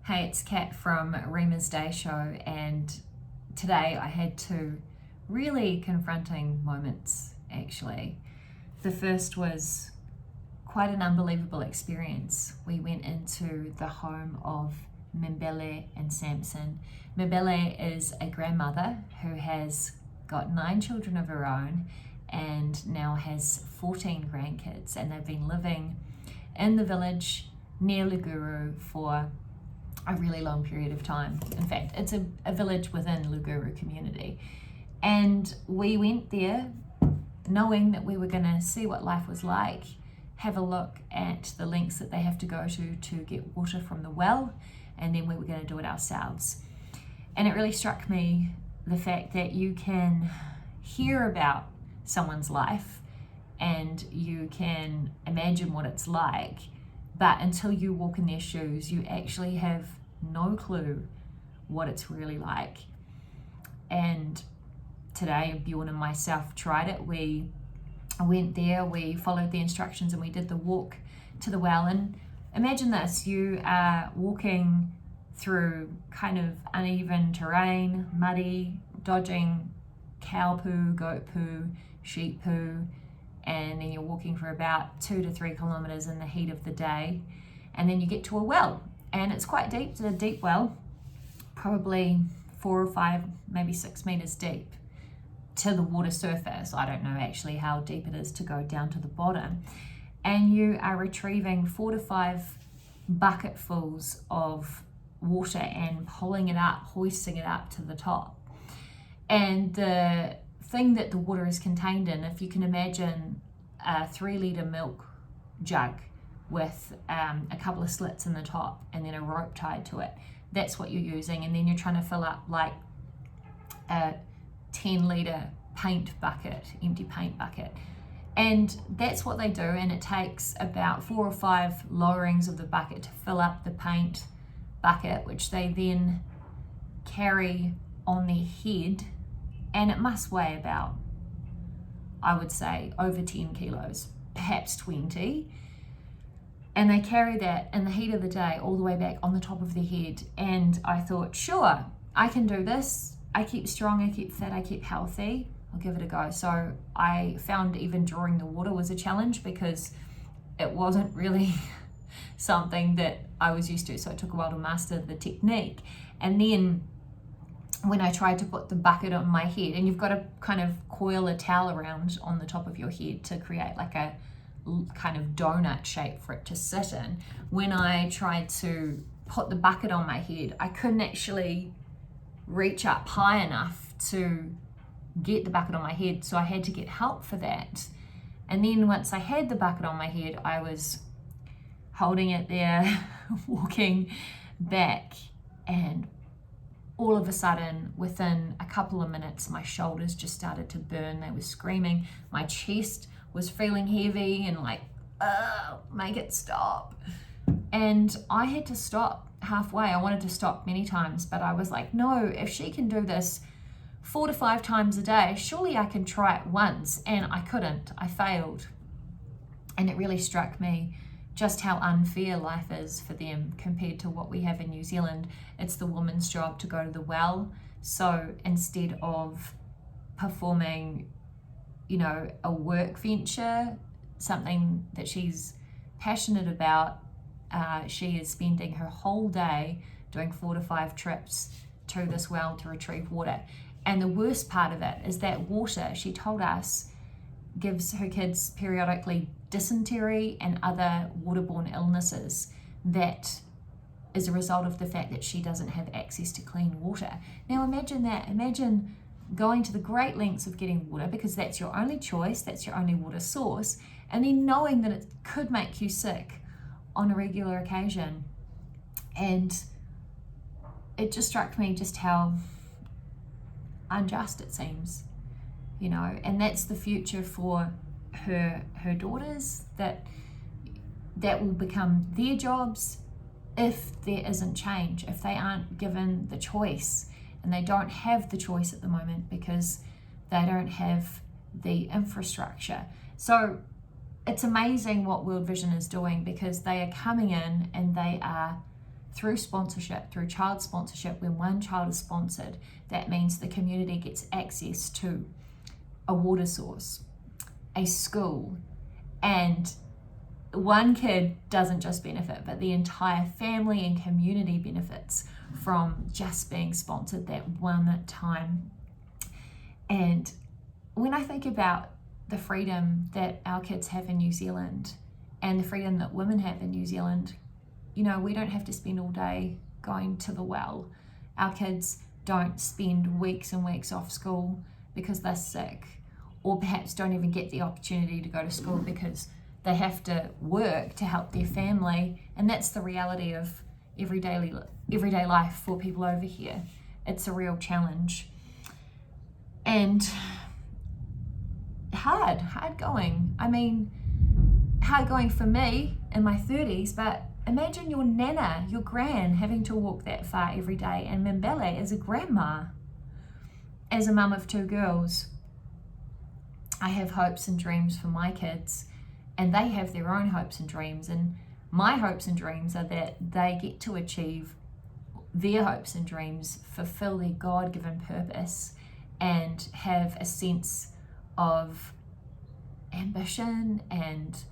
Hey, it's Kat from Rhema's Day Show, and today I had two really confronting moments actually. The first was quite an unbelievable experience. We went into the home of Mbele and Samson. Mbele is a grandmother who has got 9 children of her own and now has 14 grandkids, and they've been living in the village near Luguru for a really long period of time. In fact, it's a village within Luguru community. And we went there knowing that we were going to see what life was like, have a look at the lengths that they have to go to get water from the well, and then we were going to do it ourselves. And it really struck me the fact that you can hear about someone's life and you can imagine what it's like, but until you walk in their shoes, you actually have no clue what it's really like. And today, Bjorn and myself tried it. We went there, we followed the instructions, and we did the walk to the well. And imagine this, you are walking through kind of uneven terrain, muddy, dodging cow poo, goat poo, sheep poo, and then you're walking for about 2 to 3 kilometers in the heat of the day, and then you get to a well, and it's quite deep. It's a deep well, probably 4 or 5, maybe 6 meters deep to the water surface. I don't know actually how deep it is to go down to the bottom, and you are retrieving 4 to 5 bucketfuls of water and pulling it up, hoisting it up to the top. And the thing that the water is contained in, if you can imagine a 3-litre milk jug with a couple of slits in the top and then a rope tied to it, that's what you're using. And then you're trying to fill up like a 10-litre paint bucket, empty paint bucket. And that's what they do, and it takes about 4 or 5 lowerings of the bucket to fill up the paint bucket, which they then carry on their head, and it must weigh about, I would say, over 10 kilos, perhaps 20. And they carry that in the heat of the day all the way back on the top of their head. And I thought, sure, I can do this. I keep strong, I keep fit, I keep healthy. I'll give it a go. So I found even drawing the water was a challenge because it wasn't really something that I was used to. So it took a while to master the technique. And then when I tried to put the bucket on my head, and you've got to kind of coil a towel around on the top of your head to create like a kind of donut shape for it to sit in. When I tried to put the bucket on my head, I couldn't actually reach up high enough to get the bucket on my head, so I had to get help for that. And then once I had the bucket on my head, I was holding it there, walking back, and all of a sudden, within a couple of minutes, my shoulders just started to burn. They were screaming. My chest was feeling heavy and like, make it stop. And I had to stop halfway. I wanted to stop many times, but I was like, no, if she can do this 4 to 5 times a day, surely I can try it once. And I couldn't. I failed. And it really struck me just how unfair life is for them compared to what we have in New Zealand. It's the woman's job to go to the well. So instead of performing, a work venture, something that she's passionate about, she is spending her whole day doing 4 to 5 trips to this well to retrieve water. And the worst part of it is that water, she told us, gives her kids periodically dysentery and other waterborne illnesses that is a result of the fact that she doesn't have access to clean water. Now imagine that. Imagine going to the great lengths of getting water because that's your only choice, that's your only water source, and then knowing that it could make you sick on a regular occasion. And it just struck me just how unjust it seems, and that's the future for her daughters, that will become their jobs if there isn't change, if they aren't given the choice. And they don't have the choice at the moment because they don't have the infrastructure. So it's amazing what World Vision is doing, because they are coming in and they are through sponsorship, through child sponsorship. When one child is sponsored, that means the community gets access to a water source, a school, and one kid doesn't just benefit, but the entire family and community benefits from just being sponsored that one time. And when I think about the freedom that our kids have in New Zealand and the freedom that women have in New Zealand, you know, we don't have to spend all day going to the well. Our kids don't spend weeks and weeks off school because they're sick, or perhaps don't even get the opportunity to go to school because they have to work to help their family. And that's the reality of everyday life for people over here. It's a real challenge. And hard going. I mean, hard going for me in my 30s, but imagine your nana, your gran, having to walk that far every day. And Mbele as a grandma, as a mum of 2 girls. I have hopes and dreams for my kids, and they have their own hopes and dreams. And my hopes and dreams are that they get to achieve their hopes and dreams, fulfill their God-given purpose, and have a sense of ambition and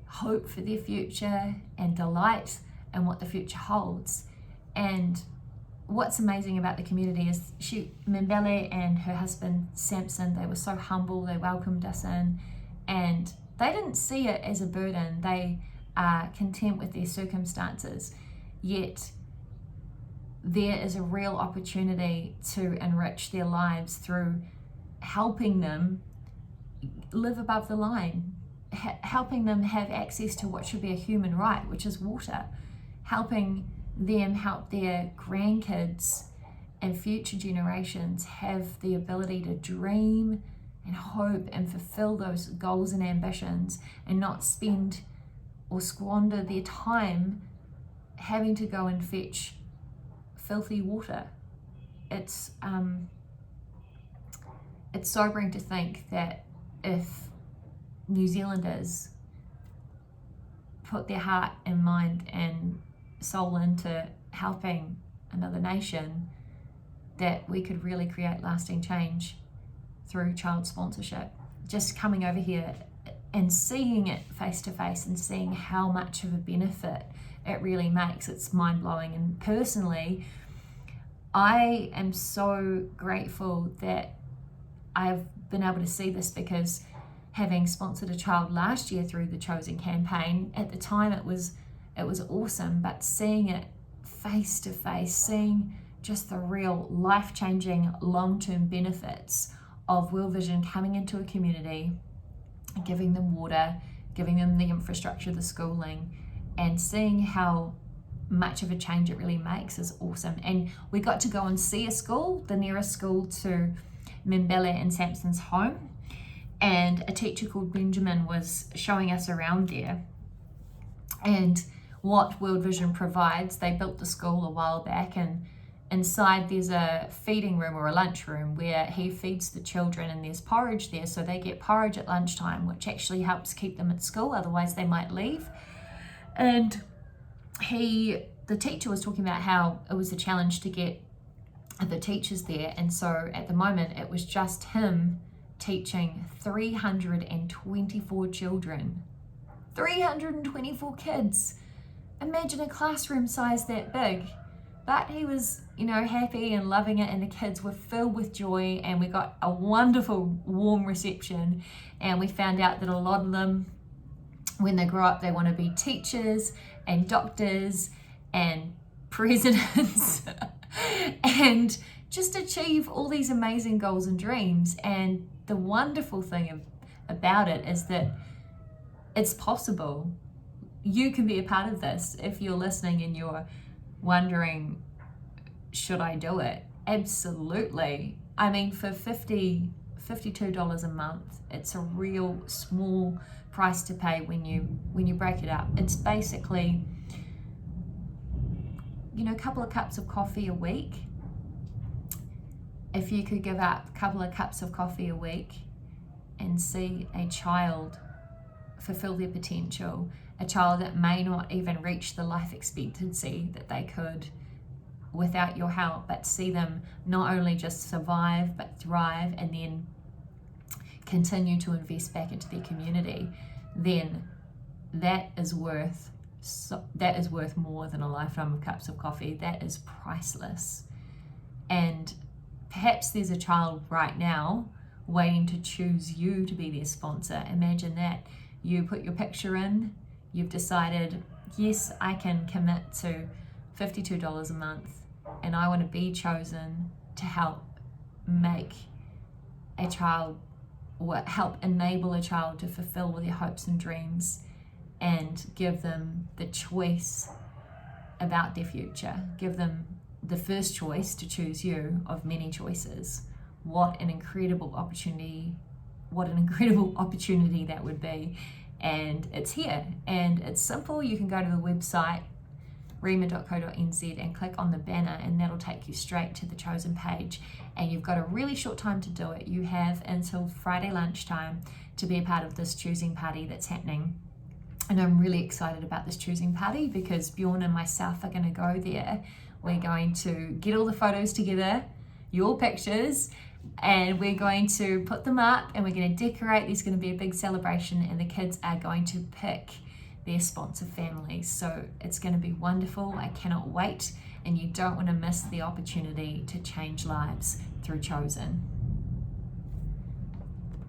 hope for their future and delight in what the future holds. And what's amazing about the community is Mbele and her husband Samson, they were so humble, they welcomed us in, and they didn't see it as a burden. They are content with their circumstances, yet there is a real opportunity to enrich their lives through helping them live above the line, helping them have access to what should be a human right, which is water, helping them help their grandkids and future generations have the ability to dream and hope and fulfill those goals and ambitions, and not spend or squander their time having to go and fetch filthy water. It's sobering to think that if New Zealanders put their heart and mind and soul into helping another nation, that we could really create lasting change through child sponsorship. Just coming over here and seeing it face to face and seeing how much of a benefit it really makes, it's mind-blowing. And personally, I am so grateful that I've been able to see this, because having sponsored a child last year through the Chosen campaign, at the time it was awesome, but seeing it face to face, seeing just the real life-changing long-term benefits of World Vision coming into a community, giving them water, giving them the infrastructure, the schooling, and seeing how much of a change it really makes is awesome. And we got to go and see a school, the nearest school to Mbele and Samson's home, and a teacher called Benjamin was showing us around there and what World Vision provides. They built the school a while back, and inside there's a feeding room or a lunch room where he feeds the children, and there's porridge there, so they get porridge at lunchtime, which actually helps keep them at school, otherwise they might leave. And the teacher was talking about how it was a challenge to get the teachers there, and so at the moment it was just him teaching 324 children. 324 kids. Imagine a classroom size that big. But he was, happy and loving it, and the kids were filled with joy, and we got a wonderful warm reception. And we found out that a lot of them, when they grow up, they want to be teachers and doctors and presidents and just achieve all these amazing goals and dreams. And the wonderful thing about it is that it's possible. You can be a part of this. If you're listening and you're wondering, should I do it? Absolutely. I mean, for $52 a month, it's a real small price to pay when you break it up. It's basically, a couple of cups of coffee a week. If you could give up a couple of cups of coffee a week and see a child fulfill their potential, a child that may not even reach the life expectancy that they could without your help, but see them not only just survive but thrive and then continue to invest back into their community, then that is worth more than a lifetime of cups of coffee. That is priceless. And perhaps there's a child right now waiting to choose you to be their sponsor. Imagine that. You put your picture in, you've decided, yes, I can commit to $52 a month, and I want to be chosen to help enable a child to fulfill their hopes and dreams and give them the choice about their future. Give them the first choice to choose you of many choices. What an incredible opportunity that would be. And it's here, and it's simple. You can go to the website rhema.co.nz and click on the banner, and that'll take you straight to the chosen page. And you've got a really short time to do it. You have until Friday lunchtime to be a part of this choosing party that's happening. And I'm really excited about this choosing party because Bjorn and myself are going to go there. We're going to get all the photos together, your pictures, and we're going to put them up and we're going to decorate. There's going to be a big celebration, and the kids are going to pick their sponsor families. So it's going to be wonderful. I cannot wait, and you don't want to miss the opportunity to change lives through Chosen.